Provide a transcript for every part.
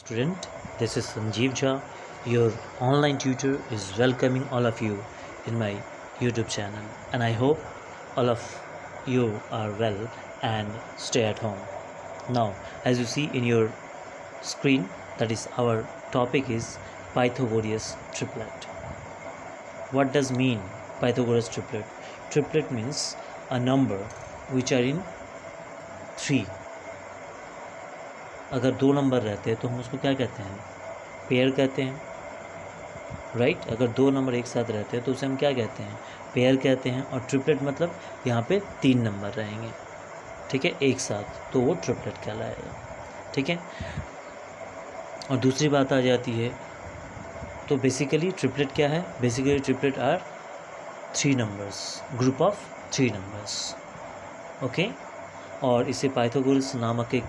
Student, this is Sanjeev Jha. Your online tutor is welcoming all of you in my YouTube channel, and I hope all of you are well and stay at home. Now, as you see in your screen, that is our topic is Pythagoras triplet. What does mean Pythagoras triplet? Triplet means a number which are in 3. अगर 2 number रहते हैं तो हम उसको क्या कहते हैं? Pair कहते हैं, राइट? अगर 2 नंबर एक साथ रहते हैं तो उसे हम क्या कहते हैं? पेयर कहते हैं। और ट्रिपलेट मतलब यहाँ पे 3 नंबर रहेंगे, ठीक है, एक साथ, तो वो ट्रिपलेट कहलाएगा, ठीक है। और दूसरी बात आ जाती है, तो बेसिकली ट्रिपलेट क्या है? Basically triplet are 3 numbers, group of 3 numbers, okay. और इसे पाइथागोरस नामक एक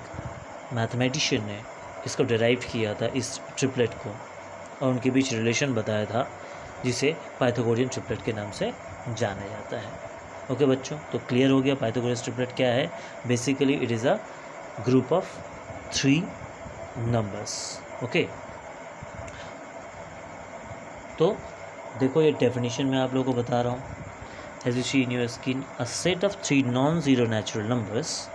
मैथमेटिशियन ने इसको डिराइव किया था, इस ट्रिपलेट को, और उनके बीच रिलेशन बताया था, जिसे पाइथागोरियन ट्रिपलेट के नाम से जाना जाता है। ओके बच्चों, तो क्लियर हो गया पाइथागोरस ट्रिपलेट क्या है? Basically it is a group of 3 numbers, okay. तो देखो ये डेफिनेशन मैं आप लोगों को बता रहा हूँ। As you see in your screen, a set of 3 non zero natural numbers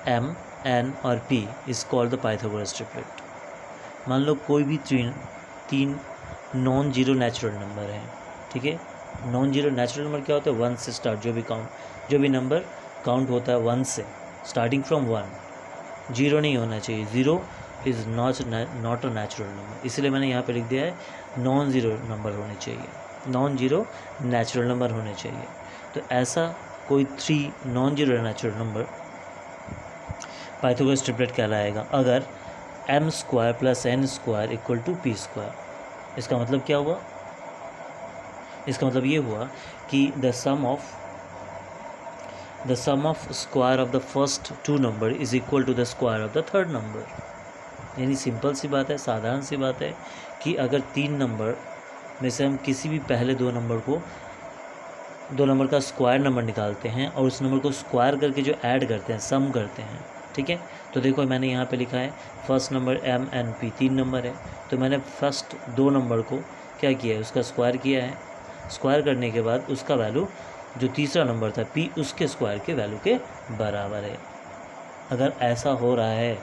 m, n और p is called the Pythagoras triplet. मान लो कोई भी 3 नॉन जीरो नेचुरल नंबर हैं, ठीक है। नॉन जीरो नेचुरल नंबर क्या होता है? 1 से स्टार्ट, जो भी नंबर काउंट होता है 1 से, स्टार्टिंग फ्रॉम 1, जीरो नहीं होना चाहिए। Zero is not a natural number, इसलिए मैंने यहाँ पे लिख दिया है नॉन ज़ीरो नंबर होने चाहिए, नॉन जीरो नेचुरल नंबर होने चाहिए। तो ऐसा कोई 3 non zero natural number Pythagoras triplet कहलाएगा अगर m² + n² = p²। इसका मतलब क्या हुआ? इसका मतलब ये हुआ कि the sum of square of the first 2 number is equal to the square of the third number. यानी सिंपल सी बात है, साधारण सी बात है कि अगर 3 नंबर में से हम किसी भी पहले 2 नंबर का स्क्वायर नंबर निकालते हैं और उस नंबर को स्क्वायर करके जो ऐड करते हैं, सम करते हैं, ठीक है। तो देखो मैंने यहाँ पे लिखा है first number m, n, p 3 number है, तो मैंने फर्स्ट 2 नंबर को क्या किया है? उसका स्क्वायर किया है। स्क्वायर करने के बाद उसका वैल्यू जो तीसरा नंबर था p, उसके स्क्वायर के वैल्यू के बराबर है। अगर ऐसा हो रहा है,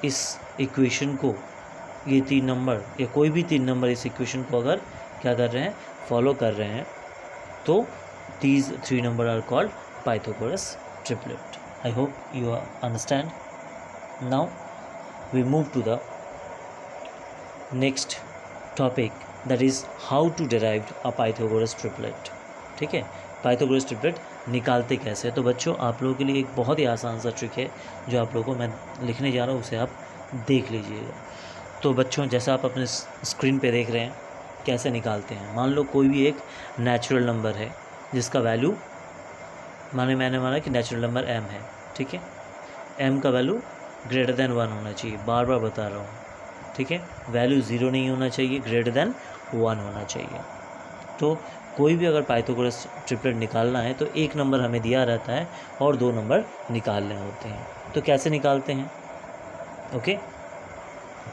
इस इक्वेशन को ये 3 नंबर या कोई भी 3 नंबर इस इक्वेशन को अगर क्या कर रहे हैं? फॉलो कर रहे हैं, तो these 3 number are called Pythagoras triplet. I hope you understand. Now we move to the next topic, that is how to derive a Pythagoras triplet. ठीक है, Pythagoras triplet निकालते कैसे? तो बच्चों आप लोगों के लिए एक बहुत ही आसान सा ट्रिक है जो आप लोगों को मैं लिखने जा रहा हूँ, उसे आप देख लीजिएगा। तो बच्चों जैसा आप अपने स्क्रीन पे देख रहे हैं कैसे निकालते हैं। मान लो कोई भी एक नेचुरल नंबर है जिसका वैल्यू मैंने माना कि नेचुरल नंबर m है, ठीक है। m का वैल्यू > 1 होना चाहिए, बार बार बता रहा हूँ, ठीक है। वैल्यू 0 नहीं होना चाहिए, > 1 होना चाहिए। तो कोई भी अगर पाइथागोरस ट्रिपलेट निकालना है तो एक नंबर हमें दिया रहता है और 2 नंबर निकालने होते हैं। तो कैसे निकालते हैं? ओके,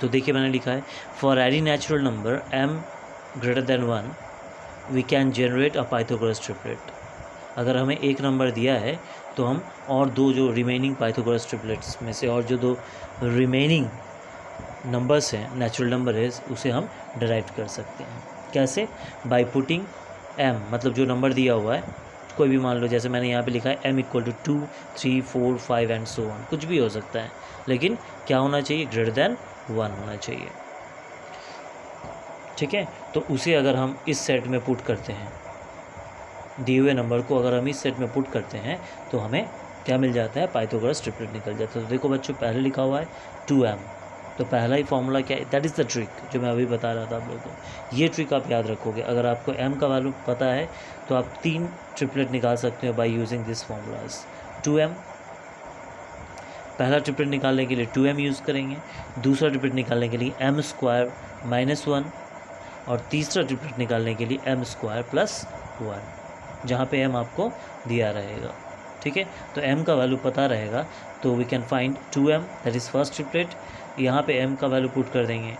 तो देखिए मैंने लिखा है for any natural number m > 1 we can generate a Pythagoras triplet. अगर हमें एक नंबर दिया है तो हम और 2 जो रिमेनिंग पाइथागोरस ट्रिपलेट्स में से और जो 2 रिमेनिंग नंबर्स हैं, नेचुरल नंबर है, उसे हम डिराइव कर सकते हैं। कैसे? बाय पुटिंग m, मतलब जो नंबर दिया हुआ है कोई भी, मान लो जैसे मैंने यहाँ पे लिखा है m = 2, 3, 4, 5 एंड सो ऑन, कुछ भी हो सकता है, लेकिन क्या होना चाहिए? > 1 होना चाहिए, ठीक है। तो उसे अगर हम इस सेट में पुट करते हैं, दिए हुए नंबर को अगर हम इस सेट में पुट करते हैं तो हमें क्या मिल जाता है? पाइथागोरस ट्रिपलेट निकल जाता है। तो देखो बच्चों पहले लिखा हुआ है 2m, तो पहला ही फॉर्मूला क्या है? दैट इज़ द ट्रिक जो मैं अभी बता रहा था आप लोगों को। ये ट्रिक आप याद रखोगे। अगर आपको m का वैल्यू पता है तो आप 3 ट्रिपलेट निकाल सकते हो by using this formulas. 2m, पहला ट्रिपलेट निकालने के लिए 2m यूज़ करेंगे, दूसरा ट्रिपलेट निकालने के लिए m² - 1 और तीसरा ट्रिपलेट निकालने के लिए m² + 1, जहाँ पे m आपको दिया रहेगा, ठीक है। तो m का वैल्यू पता रहेगा तो we can find 2m, that is first triplet, यहाँ पे m का वैल्यू पुट कर देंगे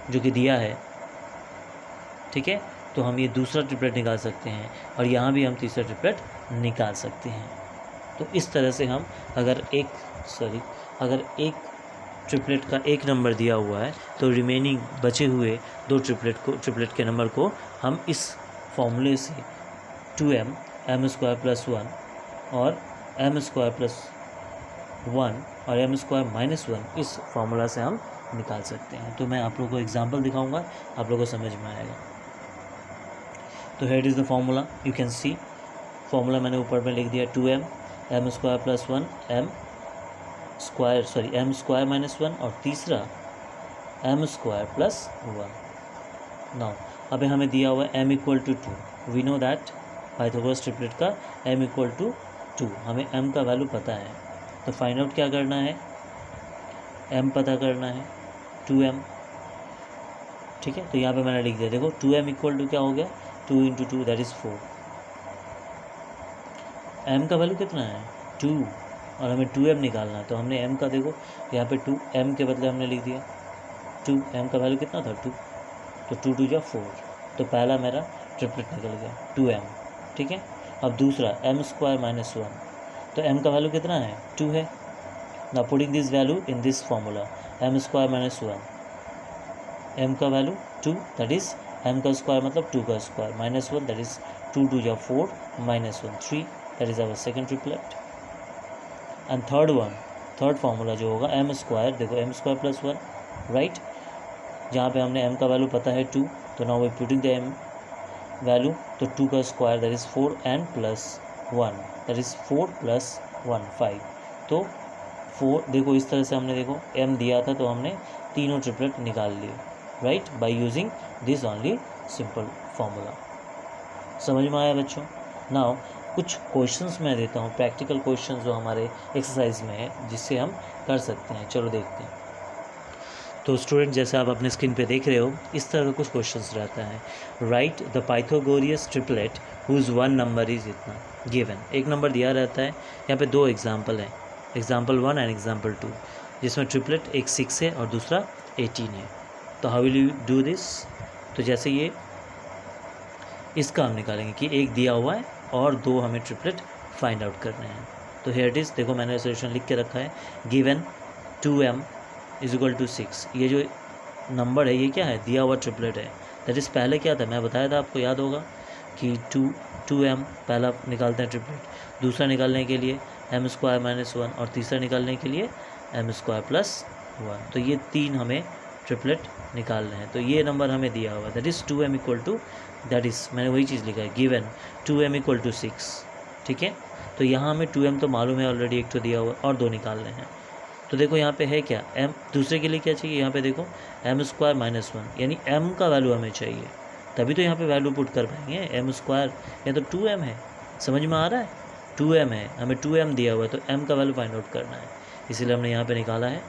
जो कि दिया है, ठीक है। तो हम ये दूसरा ट्रिपलेट निकाल सकते हैं और यहाँ भी हम तीसरा ट्रिपलेट निकाल सकते हैं। तो इस तरह से हम अगर एक ट्रिपलेट का एक नंबर दिया हुआ है तो रिमेनिंग बचे हुए दो ट्रिपलेट के नंबर को हम इस फॉर्मूले से 2m m² + 1 और m² + 1 और m² - 1 इस फॉर्मूला से हम निकाल सकते हैं। तो मैं आप लोगों को एग्जांपल दिखाऊंगा, आप लोगों को समझ में आएगा। तो here is the formula, you can see formula मैंने ऊपर में लिख दिया 2m m² + 1 m² - 1 और तीसरा m² + 1। नाउ अब हमें दिया हुआ है m = 2। We know that Pythagoras triplet का m = 2, हमें m का वैल्यू पता है। तो फाइंड आउट क्या करना है, m पता करना है 2m, ठीक है। तो यहाँ पे मैंने लिख दिया, देखो 2m = क्या हो गया, 2 × 2 दैट इज़ 4। m का वैल्यू कितना है 2 और हमें 2m निकालना है। तो हमने m का देखो यहाँ पे 2 m के बदले हमने लिख दिया 2, m का वैल्यू कितना था 2, तो 2 × 2 = 4। तो पहला मेरा ट्रिपलेट निकल गया 2m, ठीक है। अब दूसरा m² - 1, तो m का वैल्यू कितना है 2 है। Now putting this value in this formula m² - 1, m का वैल्यू 2 दैट इज m का स्क्वायर मतलब 2 का square -1 that is 2 × 2 = 4 -1 3 that is our second triplet. And third formula जो होगा m², देखो m² + 1 राइट, जहाँ पे हमने m का वैल्यू पता है 2, तो now we putting the m value, तो 2 का square that is 4 and +1 that is 4 + 1 5। तो 4 देखो इस तरह से हमने देखो m दिया था तो हमने तीनों ट्रिपलेट निकाल लिए right by using this only simple formula. समझ में आया बच्चों। नाउ कुछ क्वेश्चंस मैं देता हूँ, प्रैक्टिकल क्वेश्चंस जो हमारे एक्सरसाइज में है जिससे हम कर सकते हैं। चलो देखते हैं। तो स्टूडेंट जैसे आप अपने स्क्रीन पे देख रहे हो इस तरह का कुछ क्वेश्चंस रहता है। Write the Pythagoras triplet whose 1 number is इतना गिवन। एक नंबर दिया रहता है, यहाँ पे दो एग्जाम्पल हैं, एग्जाम्पल 1 एंड एग्जाम्पल 2, जिसमें ट्रिपलेट एक 6 है और दूसरा 18 है। तो how will you do this. तो जैसे ये इसका हम निकालेंगे कि एक दिया हुआ है और दो हमें ट्रिपलेट फाइंड आउट करने हैं। तो हियर इट इज़, देखो मैंने सोल्यूशन लिख के रखा है, गिवन 2m = 6। ये जो नंबर है ये क्या है, दिया हुआ ट्रिपलेट है। दैट इज़ पहले क्या था, मैं बताया था आपको, याद होगा कि 2m पहला निकालते हैं ट्रिपलेट, दूसरा निकालने के लिए m² - 1 और तीसरा निकालने के लिए m² + 1। तो ये तीन हमें ट्रिपलेट निकालने हैं। तो ये नंबर हमें दिया हुआ है that is 2m = that is मैंने वही चीज़ लिखा है, गिवन 2m = 6, ठीक है। तो यहाँ हमें 2m तो मालूम है ऑलरेडी, एक तो दिया हुआ और दो निकालने हैं। तो देखो यहाँ पे है क्या, m दूसरे के लिए क्या चाहिए, यहाँ पे देखो m² - 1 यानी m का वैल्यू हमें चाहिए, तभी तो यहाँ पे वैल्यू पुट कर पाएंगे। m² या तो 2m है, समझ में आ रहा है, 2m है, हमें 2m दिया हुआ है तो m का वैल्यू फाइंड आउट करना है। इसीलिए हमने यहाँ पे निकाला है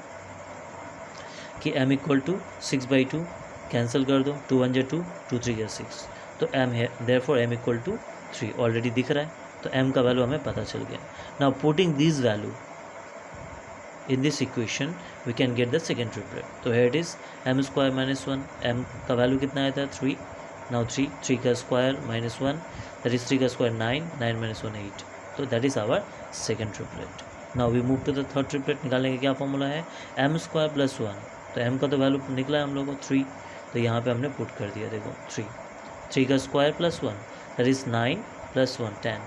कि m = 6/2, कैंसिल कर दो, 2 × 1 = 2, 2 × 3 = 6, तो m है, देयरफॉर m = 3 ऑलरेडी दिख रहा है, तो m का वैल्यू हमें पता चल गया। Now putting this value in this equation we can get the second triplet. तो here it is m² - 1, m का वैल्यू कितना आया था 3, now 3 का स्क्वायर -1 that is 3 का स्क्वायर 9, 9 - 1 8, तो that is our second triplet. Now we move to the third triplet। निकालने का क्या फॉर्मूला है, m² + 1, तो m का तो वैल्यू निकला है हम लोगों को 3, तो यहाँ पे हमने पुट कर दिया, देखो 3 का स्क्वायर +1 that is 9 + 1 10,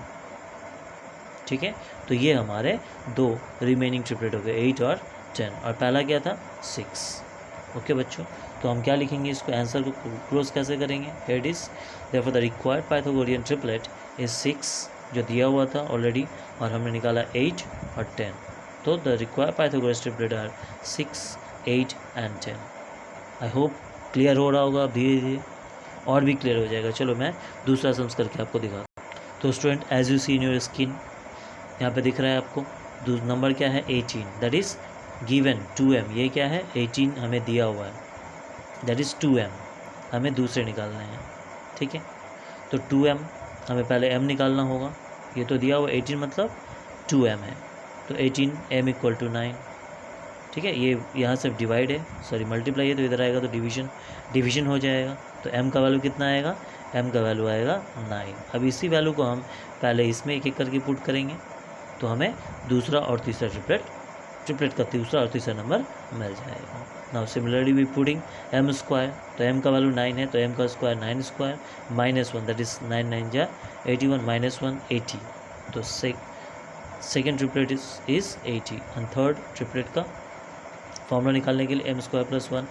ठीक है। तो ये हमारे दो रिमेनिंग ट्रिपलेट हो गए 8 और 10, और पहला क्या था 6। ओके बच्चों, तो हम क्या लिखेंगे, इसको आंसर को क्लोज कैसे करेंगे, here it is, therefore the required Pythagorean triplet is 6 जो दिया हुआ था ऑलरेडी, और हमने निकाला 8 और 10, तो the required Pythagoras triplet are 6, 8 and 10। I hope clear हो रहा होगा, अब धीरे धीरे और भी क्लियर हो जाएगा। चलो मैं दूसरा सम्स करके आपको दिखाता हूँ। तो student as you see in your screen, यहाँ पे दिख रहा है आपको नंबर क्या है 18, दैट इज़ गिवन 2m, ये क्या है 18 हमें दिया हुआ है, दैट इज़ 2m हमें दूसरे निकालने हैं, ठीक है। तो 2m हमें पहले m निकालना होगा, ये तो दिया हुआ 18 मतलब 2m है, तो 18 m = 9, ठीक है। ये यहाँ से डिवाइड है, सॉरी मल्टीप्लाई है, तो इधर आएगा तो डिवीजन हो जाएगा। तो m का वैल्यू कितना आएगा, m का वैल्यू आएगा 9। अब इसी वैल्यू को हम पहले इसमें एक एक करके पुट करेंगे तो हमें दूसरा और तीसरा ट्रिपलेट का दूसरा और तीसरा नंबर मिल जाएगा। Now similarly we putting m square, तो m का वैल्यू 9 है तो m का स्क्वायर 9 स्क्वायर -1, दैट इज 9 9 जा 81 -1 80। तो second triplet is 80 and third triplet का फॉर्मूला निकालने के लिए m स्क्वायर प्लस 1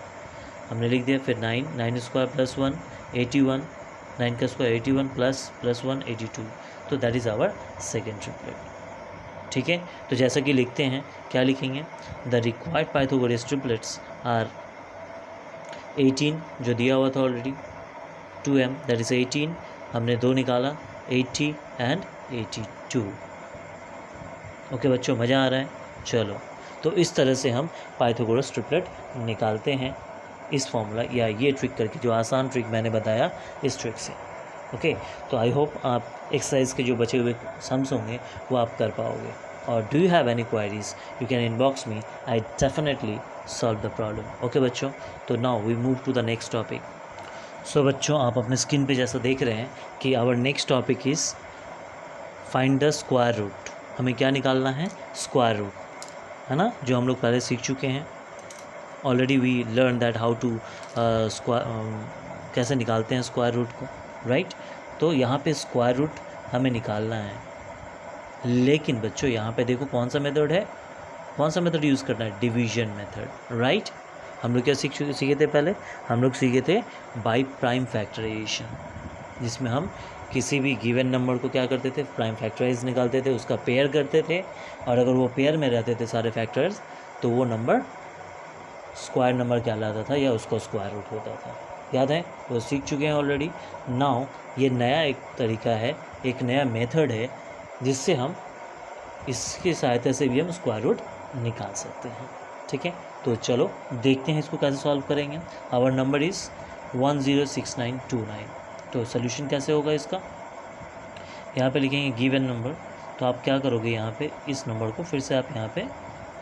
हमने लिख दिया, फिर 9 स्क्वायर प्लस 1 81, 9 का स्क्वायर 81 प्लस 1 82। तो that is our second triplet. ठीक है, तो जैसा कि लिखते हैं, क्या लिखेंगे, the required Pythagoras triplets are 18 जो दिया हुआ था ऑलरेडी, 2m दैट इज़ 18, हमने 2 निकाला 80 एंड 82। ओके बच्चों, मज़ा आ रहा है। चलो, तो इस तरह से हम पाइथागोरस ट्रिपलेट निकालते हैं इस फॉर्मूला या ये ट्रिक करके, जो आसान ट्रिक मैंने बताया इस ट्रिक से। ओके, तो आई होप आप एक्सरसाइज के जो बचे हुए सम्स होंगे वो आप कर पाओगे। और do you have any queries, you can inbox me, I definitely solve the problem. Okay बच्चों, तो now we move to the next topic. So बच्चों, आप अपने स्क्रीन पे जैसा देख रहे हैं कि our next topic is find the square root. हमें क्या निकालना है, स्क्वायर रूट, है ना, जो हम लोग पहले सीख चुके हैं। Already we learn that how to कैसे निकालते हैं स्क्वायर रूट को, राइट। तो यहाँ पे स्क्वायर रूट हमें निकालना है, लेकिन बच्चों यहाँ पे देखो कौन सा मेथड है, कौन सा मेथड यूज़ करना है, डिवीजन मेथड, राइट। हम लोग क्या सीखे थे पहले, हम लोग सीखे थे बाई प्राइम फैक्टराइजेशन, जिसमें हम किसी भी गिवन नंबर को क्या करते थे, प्राइम फैक्टराइज निकालते थे, उसका पेयर करते थे, और अगर वो पेयर में रहते थे सारे फैक्टर्स तो वो नंबर स्क्वायर नंबर कहलाता था या उसका स्क्वायर रूट होता था। याद है, वो सीख चुके हैं ऑलरेडी। नाउ ये नया एक तरीका है, एक नया मेथड है, जिससे हम इसकी सहायता से भी हम स्क्वायर रूट निकाल सकते हैं। ठीक है, तो चलो देखते हैं इसको कैसे सॉल्व करेंगे। Our number is 106929। तो सोल्यूशन कैसे होगा इसका, यहाँ पे लिखेंगे गिवन नंबर। तो आप क्या करोगे, यहाँ पे इस नंबर को फिर से आप यहाँ पे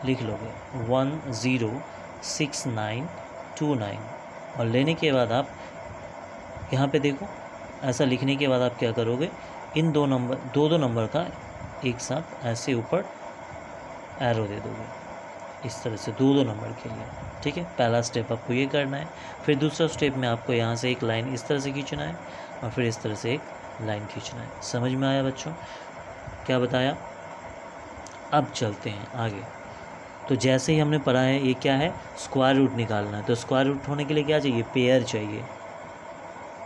लिख लोगे 106929, और लेने के बाद आप यहाँ पे देखो, ऐसा लिखने के बाद आप क्या करोगे, इन दो नंबर का एक साथ ऐसे ऊपर एरो दे दोगे, इस तरह से दो नंबर के लिए। ठीक है, पहला स्टेप आपको ये करना है। फिर दूसरा स्टेप में आपको यहाँ से एक लाइन इस तरह से खींचना है, और फिर इस तरह से एक लाइन खींचना है। समझ में आया बच्चों, क्या बताया। अब चलते हैं आगे। तो जैसे ही हमने पढ़ा है, ये क्या है, स्क्वायर रूट निकालना है। तो स्क्वायर रूट होने के लिए क्या चाहिए, पेयर चाहिए।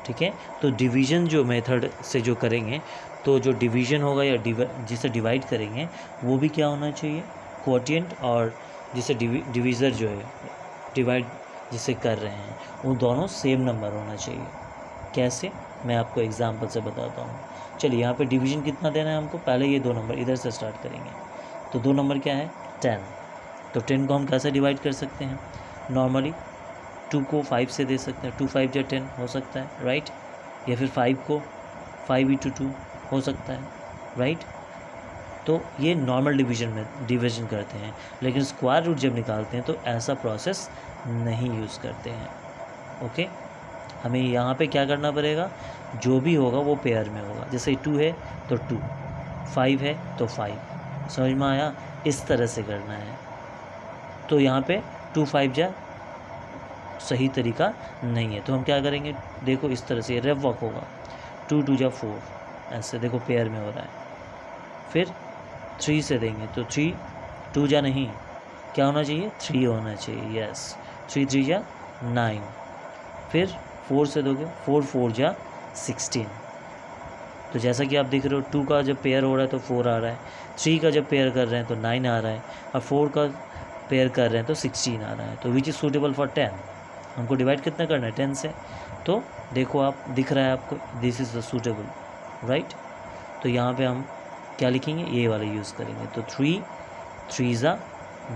ठीक है, तो डिवीज़न जो मेथड से जो करेंगे, तो जो डिवीज़न होगा या जिसे डिवाइड करेंगे वो भी क्या होना चाहिए, क्वोटिएंट, और जिसे डिवीज़र जो है डिवाइड जिसे कर रहे हैं वो दोनों सेम नंबर होना चाहिए। कैसे, मैं आपको एग्जांपल से बताता हूँ। चलिए, यहाँ पे डिवीज़न कितना देना है हमको, पहले ये 2 नंबर इधर से स्टार्ट करेंगे। तो 2 नंबर क्या है, 10। तो 10 को हम कैसे डिवाइड कर सकते हैं, नॉर्मली 2 को 5 से दे सकते हैं, 2 5 या 10 हो सकता है, राइट। या फिर 5 को 5 × 2 हो सकता है, राइट। तो ये नॉर्मल डिवीज़न करते हैं, लेकिन स्क्वायर रूट जब निकालते हैं तो ऐसा प्रोसेस नहीं यूज़ करते हैं। ओके, हमें यहाँ पे क्या करना पड़ेगा, जो भी होगा वो पेयर में होगा। जैसे 2 है तो 2, 5 है तो 5। समझ में आया, इस तरह से करना है। तो यहाँ पे 2 5 जा सही तरीका नहीं है, तो हम क्या करेंगे, देखो इस तरह से रेफ वॉक होगा, 2 2 जा 4, ऐसे देखो पेयर में हो रहा है। फिर 3 से देंगे तो 3 2 जा नहीं, क्या होना चाहिए, 3 होना चाहिए, यस, 3 3 जा 9। फिर 4 से दोगे, 4 4 जा 16। तो जैसा कि आप देख रहे हो, 2 का जब पेयर हो रहा है तो 4 आ रहा है, 3 का जब पेयर कर रहे हैं तो 9 आ रहा है, और 4 का पेयर कर रहे हैं तो 16 आ रहा है। तो विच इज़ सूटेबल फॉर 10, हमको डिवाइड कितना करना है, 10 से। तो देखो आप, दिख रहा है आपको, this is the suitable, right. तो यहाँ पे हम क्या लिखेंगे, ये वाला यूज़ करेंगे। तो 3 3 जा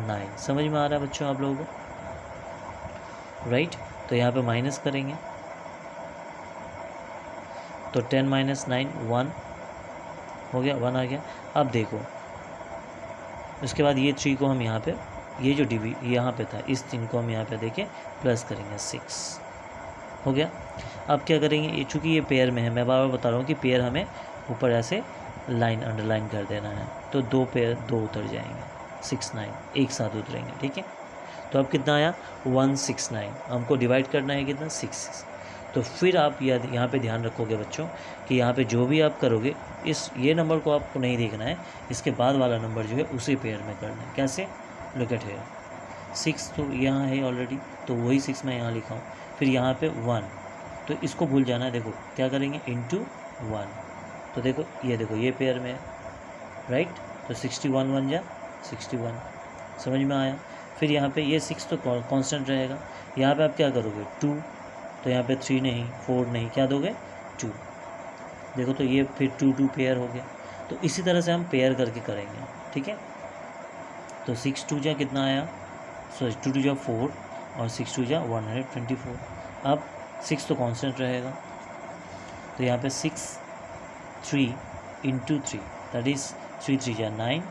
9। समझ में आ रहा है बच्चों आप लोगों को, राइट। तो यहाँ पे माइनस करेंगे, तो 10 - 9 1 हो गया, 1 आ गया। अब देखो, उसके बाद ये 3 को हम यहाँ पे ये जो यहाँ पे था, इस 3 को हम यहाँ पे देखिए प्लस करेंगे, 6 हो गया। अब क्या करेंगे, ये चूँकि ये पेयर में है, मैं बार बार बता रहा हूँ कि पेयर हमें ऊपर ऐसे लाइन अंडरलाइन कर देना है, तो 2 पेयर 2 उतर जाएंगे, 6 9 एक साथ उतरेंगे, ठीक है। तो अब कितना आया 169, हमको डिवाइड करना है कितना 6। तो फिर आप यहाँ पे ध्यान रखोगे बच्चों कि यहाँ पे जो भी आप करोगे, ये नंबर को आपको नहीं देखना है, इसके बाद वाला नंबर जो है उसी पेयर में करना है। कैसे, लुक एट हियर, 6 तो यहाँ है ऑलरेडी, तो वही 6 मैं यहाँ लिखा हूँ, फिर यहाँ पे 1, तो इसको भूल जाना है। देखो क्या करेंगे, इंटू 1, तो देखो ये पेयर में है, राइट। तो 61 बन जा 61, समझ में आया। फिर यहाँ पे ये 6 तो कांस्टेंट रहेगा, यहाँ पे आप क्या करोगे 2, तो यहाँ पे 3 नहीं 4 नहीं, क्या दोगे 2, देखो तो ये फिर 2 2 पेयर हो गया। तो इसी तरह से हम पेयर करके करेंगे, ठीक है। तो 6 2 जा कितना आया, सॉरी 2 2 जा 4 और 6 2 जा 124। अब 6 तो कांस्टेंट रहेगा, तो यहाँ पे 6 3 इंटू 3, दैट इज़ 3 3 जा 9,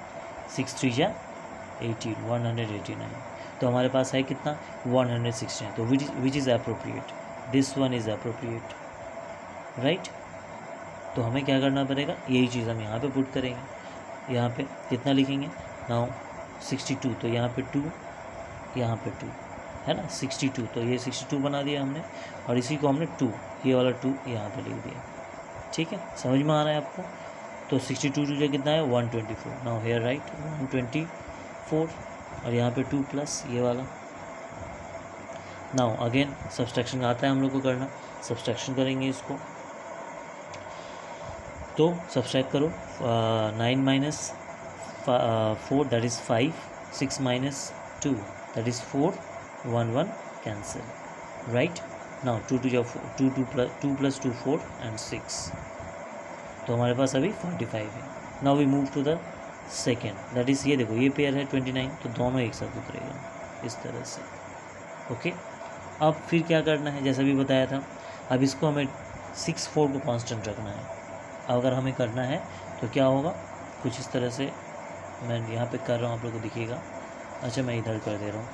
6 3 जा 18, 189। तो हमारे पास है कितना 116, तो which is appropriate, this one is appropriate, right. तो हमें क्या करना पड़ेगा, यही चीज़ हम यहाँ पे पुट करेंगे। यहाँ पे कितना लिखेंगे, नाउ 62, तो यहाँ पे 2, यहाँ पे 2 है ना, 62, तो ये 62 बना दिया हमने, और इसी को हमने 2, ये वाला 2 यहाँ पे लिख दिया, ठीक है। समझ में आ रहा है आपको। तो 62 जो कितना है 124, नाउ हेयर राइट 124, और यहाँ पे 2 प्लस ये वाला। नाउ अगेन सब्सट्रैक्शन आता है हम लोग को करना, सब्सट्रैक्शन करेंगे इसको। तो सब्सट्रैक्ट करो, 9 minus 4 that is 5, 6 minus 2 that is 4, 1 1 cancel, right. Now 2 2 2 plus 2 4 and 6, तो हमारे पास अभी 45 है। Now we move to the second, that is ये देखो ये पेयर है 29, तो दोनों एक साथ उतरेगा इस तरह से, ओके। अब फिर क्या करना है, जैसा भी बताया था, अब इसको हमें 6 4 को कांस्टेंट रखना है। अगर हमें करना है तो क्या होगा, कुछ इस तरह से, मैं यहाँ पे कर रहा हूँ, आप लोग को दिखेगा। अच्छा मैं इधर कर दे रहा हूँ,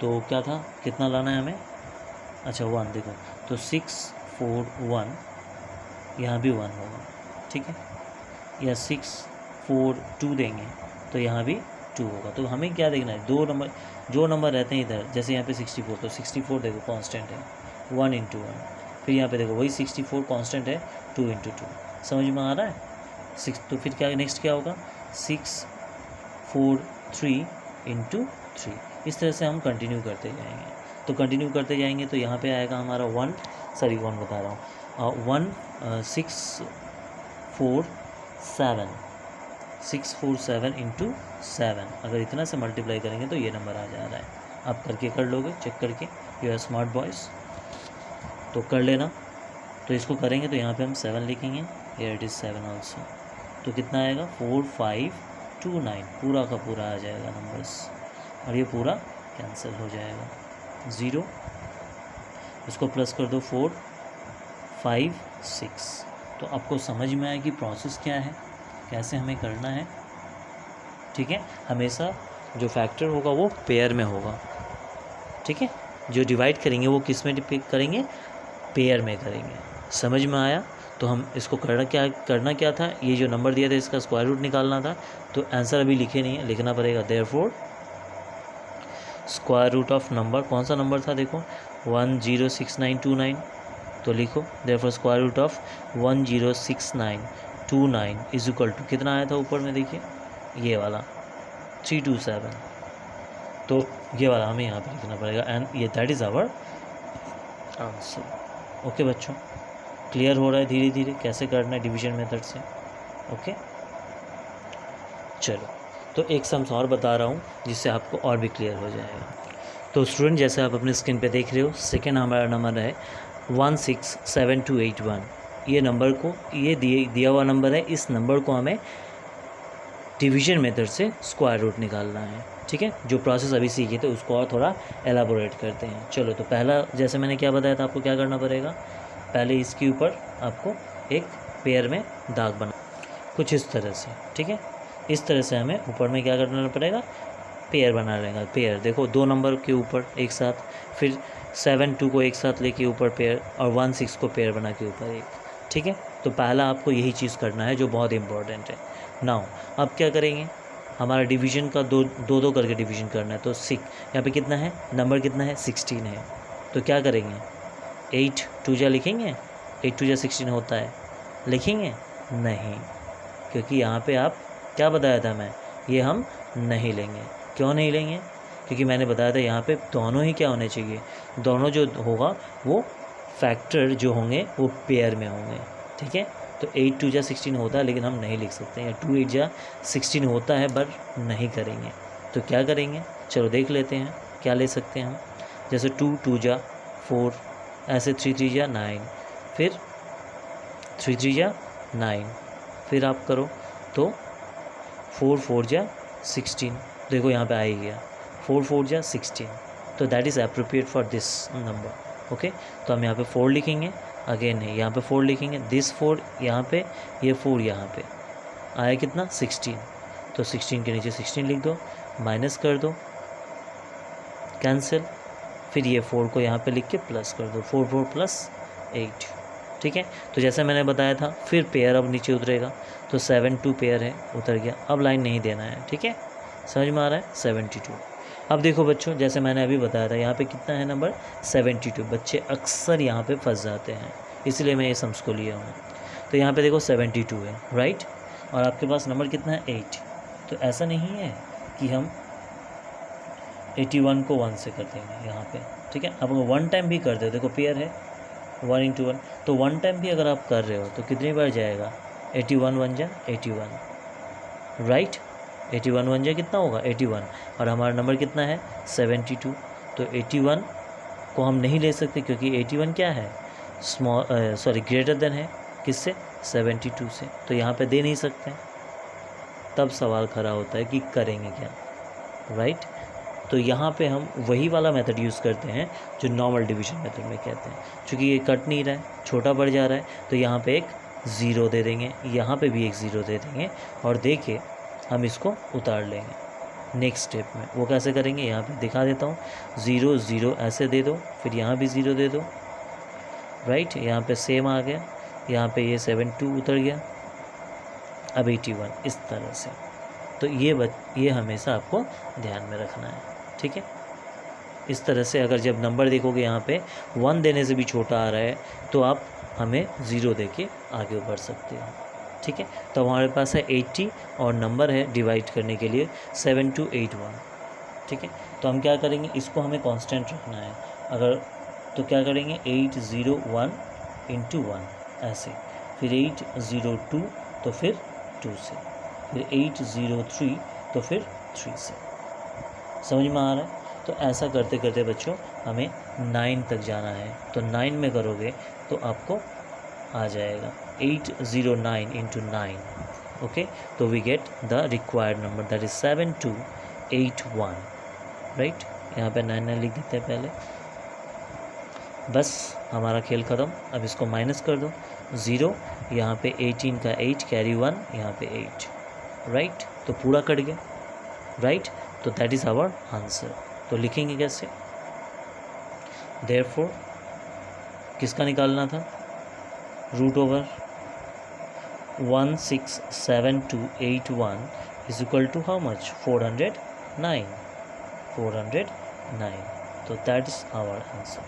तो क्या था, कितना लाना है हमें, अच्छा 1, देखो तो 6 4 1, यहाँ भी 1 होगा, ठीक है, या 6 4 2 देंगे तो यहाँ भी 2 होगा। तो हमें क्या देखना है, जो नंबर रहते हैं इधर, जैसे यहाँ पे 64, तो 64 देखो कांस्टेंट है 1 इंटू 1, फिर यहाँ पे देखो वही 64 कांस्टेंट है 2 इंटू 2, समझ में आ रहा है 6। तो फिर क्या नेक्स्ट क्या होगा 6 4 3 इंटू 3, इस तरह से हम कंटिन्यू करते जाएंगे। तो कंटिन्यू करते जाएंगे तो यहाँ पे आएगा हमारा 1 बता रहा हूँ 1 6 4 7 6 4 7 इंटू 7, अगर इतना से मल्टीप्लाई करेंगे तो ये नंबर आ जा रहा है। आप करके कर लोगे, चेक करके, यू आर स्मार्ट बॉयज़, तो कर लेना। तो इसको करेंगे तो यहाँ पे हम 7 लिखेंगे, हियर इट इज़ 7 आल्सो, तो कितना आएगा 4 5 2 9, पूरा का पूरा आ जाएगा नंबर्स, और ये पूरा कैंसिल हो जाएगा 0, इसको प्लस कर दो 4 5 6। तो आपको समझ में आया कि प्रोसेस क्या है, कैसे हमें करना है, ठीक है। हमेशा जो फैक्टर होगा वो पेयर में होगा, ठीक है। जो डिवाइड करेंगे वो किस में करेंगे, पेयर में करेंगे। समझ में आया। तो हम इसको करना क्या था, ये जो नंबर दिया था इसका स्क्वायर रूट निकालना था। तो आंसर अभी लिखे नहीं है, लिखना पड़ेगा। Therefore square root of number, कौन सा नंबर था देखो 106929, तो लिखो therefore square root of 106929 is equal to कितना आया था ऊपर में, देखिए ये वाला 327, तो ये वाला हमें यहाँ पे लिखना पड़ेगा एंड ये that is our answer. Okay बच्चों, क्लियर हो रहा है धीरे धीरे कैसे करना है डिवीजन मेथड से। ओके चलो, तो एक सम्स और बता रहा हूँ जिससे आपको और भी क्लियर हो जाएगा। तो स्टूडेंट जैसे आप अपनी स्क्रीन पे देख रहे हो, सेकेंड हमारा नंबर है 167281। ये नंबर को, ये दिया हुआ नंबर है, इस नंबर को हमें डिवीजन मेथड से स्क्वायर रूट निकालना है। ठीक है, जो प्रोसेस अभी सीखे थे उसको और थोड़ा एलाबोरेट करते हैं। चलो, तो पहला जैसे मैंने क्या बताया था आपको क्या करना पड़ेगा, पहले इसके ऊपर आपको एक पेयर में दाग बना कुछ इस तरह से। ठीक है, इस तरह से हमें ऊपर में क्या करना पड़ेगा, पेयर बना लेगा। पेयर देखो 2 नंबर के ऊपर एक साथ, फिर 7 2 को एक साथ लेके ऊपर पेयर, और 1 6 को पेयर बना के ऊपर एक। ठीक है, तो पहला आपको यही चीज़ करना है जो बहुत इंपॉर्टेंट है। नाउ अब क्या करेंगे, हमारा डिवीजन का दो दो करके डिवीजन करना है। तो 6 यहाँ पे कितना है, नंबर कितना है, 16 है। तो क्या करेंगे, 8 2 जा लिखेंगे, 8 2 जा 16 होता है, लिखेंगे नहीं, क्योंकि यहाँ पे आप क्या बताया था मैं, ये हम नहीं लेंगे। क्यों नहीं लेंगे, क्योंकि मैंने बताया था यहाँ पे दोनों ही क्या होने चाहिए, दोनों जो होगा वो फैक्टर जो होंगे वो पेयर में होंगे। ठीक है, तो 8 2 जा 16 होता है, लेकिन हम नहीं लिख सकते हैं। 2 8 जा 16 होता है, पर नहीं करेंगे। तो क्या करेंगे, चलो देख लेते हैं क्या ले सकते हैं हम। जैसे 2 2 जा 4, ऐसे 3 3 जा 9, फिर 3 3 जा 9, फिर आप करो तो 4 4 जा 16, देखो यहाँ पे आ ही गया 4 4 जा 16, तो that is appropriate for this number. Okay, तो हम यहाँ पे 4 लिखेंगे, अगेन है यहाँ पे 4 लिखेंगे, दिस 4 यहाँ पे, ये 4 यहाँ पे, आया कितना 16, तो 16 के नीचे 16 लिख दो, माइनस कर दो, कैंसिल, फिर ये 4 को यहाँ पे लिख के प्लस कर दो, 4 4 प्लस 8। ठीक है, तो जैसे मैंने बताया था, फिर पेयर अब नीचे उतरेगा, तो 7 2 पेयर है, उतर गया, अब लाइन नहीं देना है। ठीक है, समझ में आ रहा है, 72। अब देखो बच्चों, जैसे मैंने अभी बताया था, यहाँ पे कितना है नंबर 72। बच्चे अक्सर यहाँ पे फंस जाते हैं, इसलिए मैं ये सम्स को लिया हूँ। तो यहाँ पे देखो 72 है, राइट, और आपके पास नंबर कितना है 8। तो ऐसा नहीं है कि हम 81 को 1 से कर देंगे यहाँ पे। ठीक है, अब 1 टाइम भी कर दे, देखो पेयर है 1 × 1, तो 1 टाइम भी अगर आप कर रहे हो तो कितनी बार जाएगा, 81 1 जा 81, राइट, 81 1 जा कितना होगा 81, और हमारा नंबर कितना है 72। तो 81 को हम नहीं ले सकते, क्योंकि 81 क्या है, ग्रेटर देन है किससे, 72 से, तो यहाँ पे दे नहीं सकते। तब सवाल खड़ा होता है कि करेंगे क्या, राइट। तो यहाँ पे हम वही वाला मेथड यूज़ करते हैं जो नॉर्मल डिवीजन मेथड में कहते हैं। चूँकि ये कट नहीं रहा है, छोटा बढ़ जा रहा है, तो यहाँ पे एक 0 दे देंगे, यहाँ पे भी एक 0 दे देंगे, और दे के हम इसको उतार लेंगे नेक्स्ट स्टेप में। वो कैसे करेंगे, यहाँ पे दिखा देता हूँ, 0 0 ऐसे दे दो, फिर यहाँ भी 0 दे दो, राइट, यहाँ पे सेम आ गया, यहाँ पे ये 72 उतर गया, अब 81, इस तरह से। तो ये हमेशा आपको ध्यान में रखना है। ठीक है, इस तरह से अगर जब नंबर देखोगे यहाँ पे 1 देने से भी छोटा आ रहा है, तो आप हमें 0 दे के आगे बढ़ सकते हो। ठीक है, तो हमारे पास है 80, और नंबर है डिवाइड करने के लिए 7281। ठीक है, तो हम क्या करेंगे, इसको हमें कांस्टेंट रखना है। अगर तो क्या करेंगे, 801 × 1 ऐसे, फिर 802, तो फिर 2 से, फिर 803, तो फिर 3 से। समझ में आ रहा है। तो ऐसा करते करते बच्चों हमें 9 तक जाना है। तो 9 में करोगे तो आपको आ जाएगा 809 × 9। ओके, तो we get the required number, that is 7281, right. यहाँ पे 9 9 लिख देते हैं पहले, बस हमारा खेल ख़त्म। अब इसको माइनस कर दो, 0, यहाँ पे 18 का 8 कैरी 1, यहाँ पे 8, राइट, तो पूरा कट गया, राइट। तो दैट इज़ आवर आंसर। तो लिखेंगे कैसे, देयरफॉर किसका निकालना था, √/167281 is equal to how much, 409, 409। तो that is our answer.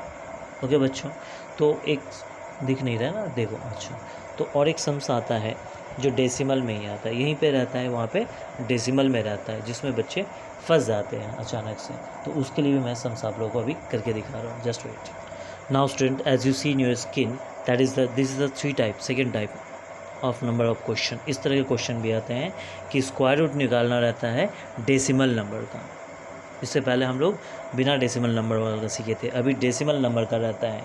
Okay बच्चों, तो एक दिख नहीं रहा है ना, देखो, अच्छा, तो और एक सम्स आता है जो डेसिमल में ही आता है, यहीं पे रहता है, वहाँ पे डेसिमल में रहता है, जिसमें बच्चे फंस जाते हैं अचानक से। तो उसके लिए भी मैं सम्स आप लोगों को अभी करके दिखा रहा हूँ, just wait. Now student, as you see in your screen, that is this is the 3 type, second type of number of question. इस तरह के क्वेश्चन भी आते हैं कि स्क्वायर रूट निकालना रहता है डेसिमल नंबर का। इससे पहले हम लोग बिना डेसिमल नंबर वाला सीखे थे, अभी डेसिमल नंबर का रहता है।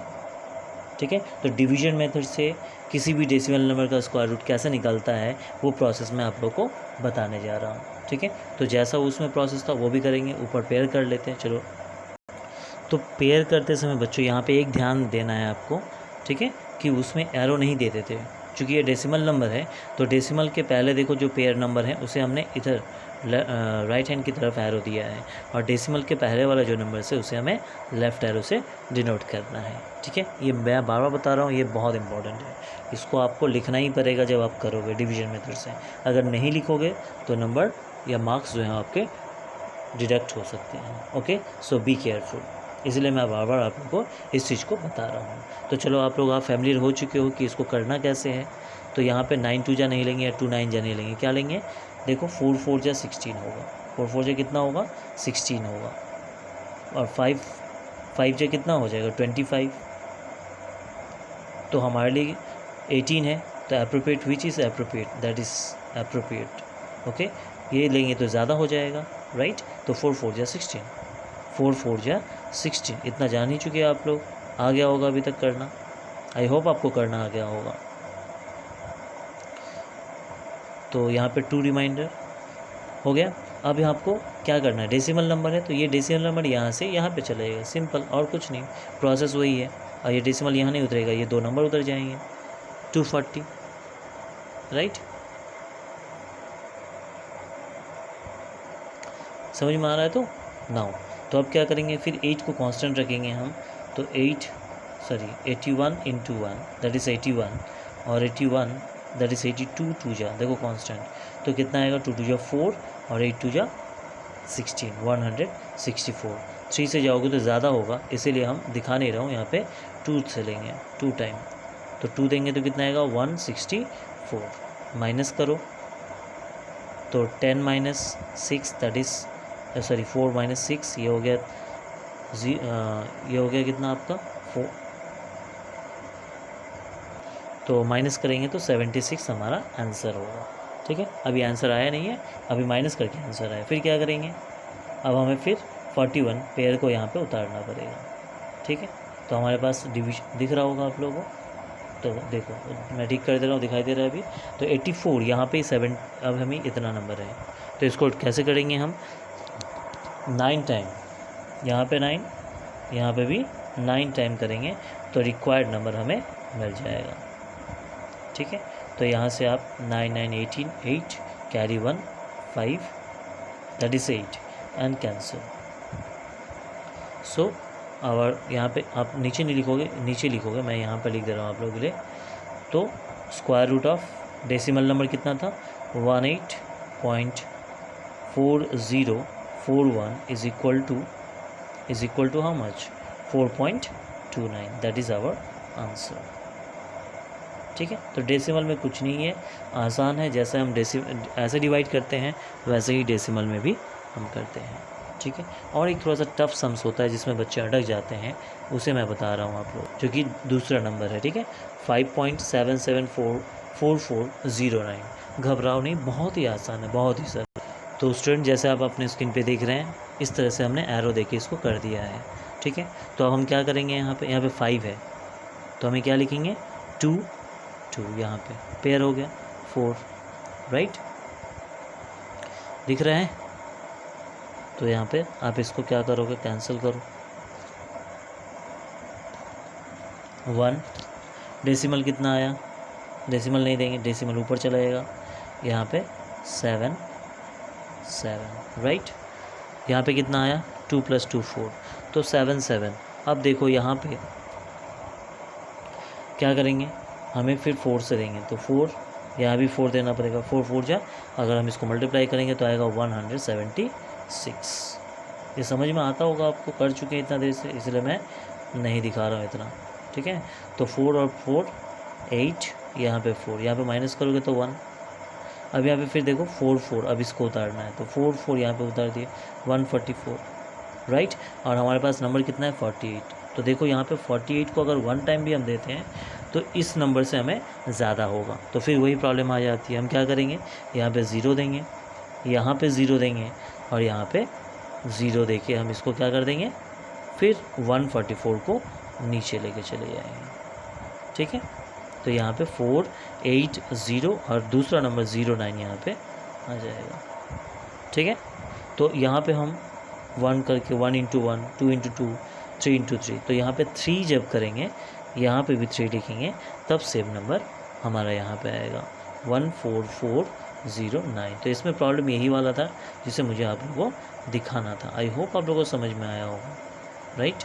ठीक है, तो डिवीजन मेथड से किसी भी डेसिमल नंबर का स्क्वायर रूट कैसे निकलता है, वो प्रोसेस मैं आप लोग को बताने जा रहा हूँ। ठीक है, तो जैसा उसमें प्रोसेस था वो भी करेंगे। ऊपर पेयर कर लेते हैं, चलो। तो पेयर करते समय बच्चों यहाँ पे एक ध्यान देना है आपको, ठीक है, कि उसमें एरो नहीं दे देते। चूँकि ये डेसिमल नंबर है, तो डेसिमल के पहले देखो जो पेयर नंबर है उसे हमने इधर राइट हैंड की तरफ एरो दिया है, और डेसिमल के पहले वाला जो नंबर है उसे हमें लेफ़्ट एरो से डिनोट करना है। ठीक है, ये मैं बार बार बता रहा हूँ, ये बहुत इंपॉर्टेंट है, इसको आपको लिखना ही पड़ेगा जब आप करोगे डिवीजन मेथड से। अगर नहीं लिखोगे तो नंबर या मार्क्स जो हैं आपके डिडक्ट हो सकते हैं। ओके, सो बी केयरफुल, इसलिए मैं बार बार आप लोगों को इस चीज़ को बता रहा हूँ। तो चलो, आप लोग फैमिलियर हो चुके हो कि इसको करना कैसे है। तो यहाँ पे 9 2 जा नहीं लेंगे या 2 9 जा नहीं लेंगे, क्या लेंगे? देखो 4 4 जा 16 होगा, 4 4 जा कितना होगा? 16 होगा, और 5 5 जा कितना हो जाएगा? 25। तो हमारे लिए 18 है, तो appropriate which is appropriate, that is appropriate. Okay, ये लेंगे तो ज़्यादा हो जाएगा, राइट। तो 4 4 जा 16, 4 4 जा 16, इतना जान ही चुके आप लोग, आ गया होगा अभी तक करना। आई होप आपको करना आ गया होगा। तो यहाँ पे 2 रिमाइंडर हो गया। अब यहाँ आपको क्या करना है? डेसिमल नंबर है तो ये डेसिमल नंबर यहाँ से यहाँ पे चलेगा, सिंपल, और कुछ नहीं, प्रोसेस वही है। और ये डेसिमल यहाँ नहीं उतरेगा, ये 2 नंबर उतर जाएंगे, 240, राइट। समझ में आ रहा है? तो नाउ तो अब क्या करेंगे, फिर 8 को कांस्टेंट रखेंगे हम, तो 81 इंटू 1 दैट इज़ 81, और 81 दैट इज़ 82 2 जा, देखो कांस्टेंट, तो कितना आएगा? 2 2 जा 4 और 8 2 जा 16, 164। 3 से जाओगे तो ज़्यादा होगा, इसीलिए हम दिखा नहीं रहा हूँ, यहाँ पे 2 से लेंगे, 2 टाइम, तो 2 देंगे तो कितना आएगा? 164। माइनस करो तो 10 माइनस 6 दैट इज़ 4 माइनस 6, ये हो गया ये हो गया कितना आपका? 4। तो माइनस करेंगे तो 76 हमारा आंसर होगा। ठीक है, अभी आंसर आया नहीं है, अभी माइनस करके आंसर आया। फिर क्या करेंगे? अब हमें फिर 41 पेयर को यहाँ पे उतारना पड़ेगा। ठीक है, तो हमारे पास डिवीजन दिख रहा होगा आप लोगों को, तो देखो मैं ठीक कर दे रहा हूँ, दिखाई दे रहा है अभी। तो 84 यहाँ पे 7, अब हमें इतना नंबर है, तो इसको कैसे करेंगे हम? 9 टाइम, यहाँ पे 9, यहाँ पे भी 9 टाइम करेंगे तो रिक्वायर्ड नंबर हमें मिल जाएगा। ठीक है, तो यहाँ से आप 9 9 18, 8 carry 1 5 that is 8 and cancel. So और यहाँ पे आप नीचे नहीं लिखोगे, नीचे लिखोगे, मैं यहाँ पे लिख दे रहा हूँ आप लोगों के लिए। तो square root of decimal number कितना था? 18.4041 is equal to how much? 4.29, that is our answer. ठीक है, तो डेसिमल में कुछ नहीं है, आसान है, जैसे हम ऐसे डिवाइड करते हैं वैसे ही डेसिमल में भी हम करते हैं। ठीक है, और एक थोड़ा सा टफ सम्स होता है जिसमें बच्चे अटक जाते हैं, उसे मैं बता रहा हूँ आप लोग, जो कि दूसरा नंबर है। ठीक है, 5.7744409। घबराओ नहीं, बहुत ही आसान है, बहुत ही सरल। तो स्टूडेंट, जैसे आप अपने स्क्रीन पे देख रहे हैं, इस तरह से हमने एरो देके इसको कर दिया है। ठीक है, तो अब हम क्या करेंगे? यहाँ पे 5 है, तो हमें क्या लिखेंगे? 2 2, यहाँ पे पेयर हो गया 4, राइट, दिख रहा है? तो यहाँ पे आप इसको क्या करोगे? कैंसिल करो। 1 डेसिमल कितना आया? डेसिमल नहीं देंगे, डेसिमल ऊपर चला जाएगा, यहाँ पे 7 राइट। यहाँ पे कितना आया? 2 + 2 4, तो 7 7। अब देखो यहाँ पे क्या करेंगे? हमें फिर 4 से देंगे, तो 4, यहाँ भी 4 देना पड़ेगा, 4 4 जा, अगर हम इसको मल्टीप्लाई करेंगे तो आएगा 176। ये समझ में आता होगा आपको, कर चुके हैं इतना देर से, इसलिए मैं नहीं दिखा रहा हूँ इतना। ठीक है, तो 4 और 4 8, यहाँ पे 4, यहाँ पे माइनस करोगे तो 1। अब यहाँ पे फिर देखो 4 4, अब इसको उतारना है, तो 4 4 यहाँ पे उतार दिए, 144, राइट। और हमारे पास नंबर कितना है? 48। तो देखो यहाँ पे 48 को अगर 1 टाइम भी हम देते हैं तो इस नंबर से हमें ज़्यादा होगा, तो फिर वही प्रॉब्लम आ जाती है। हम क्या करेंगे? यहाँ पे 0 देंगे, यहाँ पे 0 देंगे, और यहाँ पे 0 देके हम इसको क्या कर देंगे? फिर 144 को नीचे लेके चले जाएंगे। ठीक है, तो यहाँ पे 480 और दूसरा नंबर 09 यहाँ पे आ जाएगा। ठीक है, तो यहाँ पे हम 1 करके 1 × 1, 2 × 2, 3 × 3, तो यहाँ पे 3 जब करेंगे, यहाँ पे भी 3 लिखेंगे, तब सेम नंबर हमारा यहाँ पे आएगा 144 409। तो इसमें प्रॉब्लम यही वाला था जिसे मुझे आप लोगों को दिखाना था। आई होप आप लोगों को समझ में आया होगा, राइट।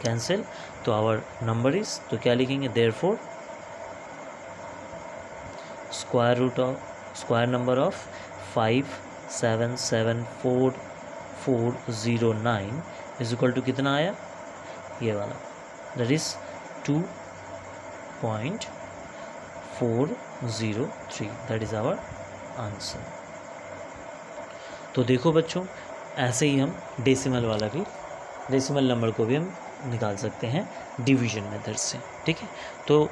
कैंसिल, तो आवर नंबर इज, तो क्या लिखेंगे, therefore square number of 5774409 is equal to कितना आया, ये वाला, that is 2.403, that is our answer. तो देखो बच्चों, ऐसे ही हम डेसिमल वाला भी, डेसिमल नंबर को भी हम निकाल सकते हैं डिवीजन मेथड से, ठीक है। तो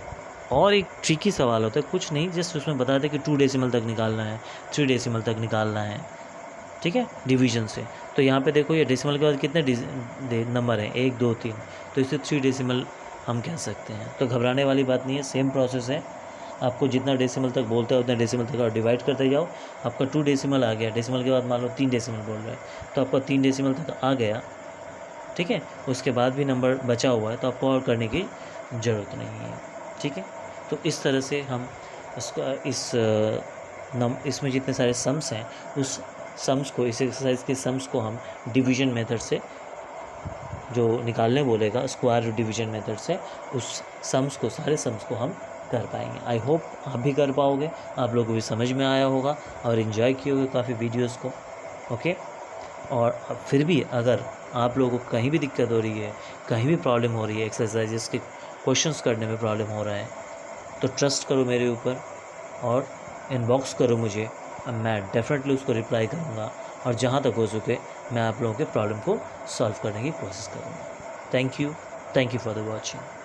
और एक ट्रिकी सवाल होता है, कुछ नहीं, जस्ट उसमें बता दें कि 2 डेसिमल तक निकालना है, 3 डेसिमल तक निकालना है, ठीक है, डिवीजन से। तो यहाँ पे देखो, ये डेसिमल के बाद कितने नंबर हैं, 1 2 3, तो इसे 3 डेसिमल हम कह सकते हैं। तो घबराने वाली बात नहीं है, सेम प्रोसेस है। आपको जितना डेसिमल तक बोलते हैं उतना डेसिमल तक और डिवाइड करते जाओ। आपका 2 डेसिमल आ गया, डेसिमल के बाद मान लो 3 डेसिमल बोल रहा है, तो आपका 3 डेसिमल तक आ गया, ठीक है। उसके बाद भी नंबर बचा हुआ है तो आपको और करने की ज़रूरत नहीं है, ठीक है। तो इस तरह से हम इसमें जितने सारे सम्स हैं, उस सम्स को, इस एक्सरसाइज के सम्स को हम डिवीजन मेथड से, जो निकालने बोलेगा स्क्वायर डिवीजन मेथड से, उस सम्स को, सारे सम्स को हम कर पाएंगे। आई होप आप भी कर पाओगे, आप लोगों को भी समझ में आया होगा और इन्जॉय किए होगे काफ़ी वीडियोस को, ओके। और फिर भी अगर आप लोगों को कहीं भी दिक्कत हो रही है, कहीं भी प्रॉब्लम हो रही है, एक्सरसाइजेस के क्वेश्चंस करने में प्रॉब्लम हो रहा है, तो ट्रस्ट करो मेरे ऊपर और इनबॉक्स करो मुझे, मैं डेफिनेटली उसको रिप्लाई करूँगा और जहाँ तक हो सके मैं आप लोगों के प्रॉब्लम को सॉल्व करने की कोशिश करूँगा। Thank you for the watching.